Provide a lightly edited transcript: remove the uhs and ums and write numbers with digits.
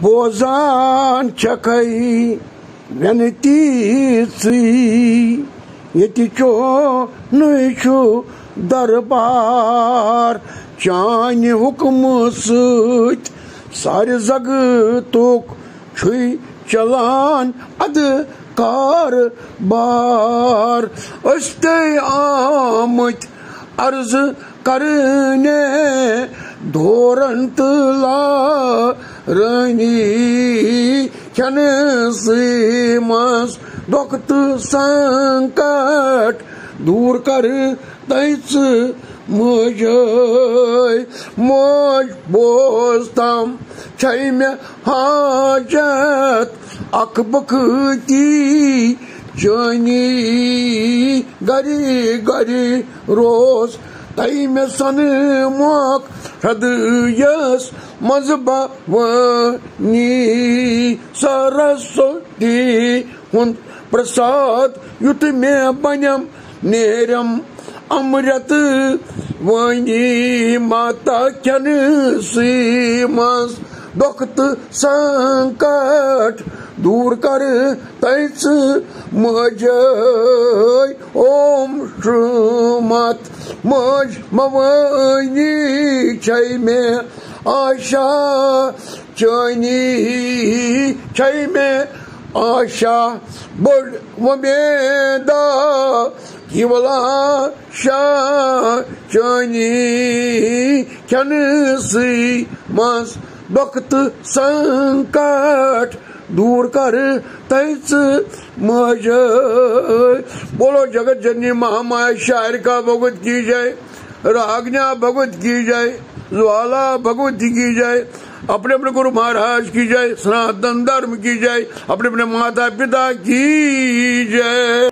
बोजान चकई वेनती ये चो नु दरबार चान हुक्म सत सारे जगतुक चलान अद कार बार आमत अर्ज करने धोरन लारनी चन मस दुख संकट दूर कर तैस मुझ बोस्तम छै में हाजत अकबकती जानी गरी गरी रोज तई में सन मोक हृदयस मजबनी सरस्वती हुन प्रसाद युत में बनम नेरम अमृत वनी माता चन सीमस दुखत संकट दूर कर तैस मज ओम श्रीमत मज मवनी छै में आशा चनी छै में आशा बुढ़ वेदा केवला शाह चनी चन सी मस दुखत संकट दूर कर तैस मज। बोलो जगत जननी महामाया शायर का भगवत की जय, रागना भगवत की जय, ज्वाला भगवत की जय, अपने अपने गुरु महाराज की जय, सनातन धर्म की जय, अपने अपने माता पिता की जय।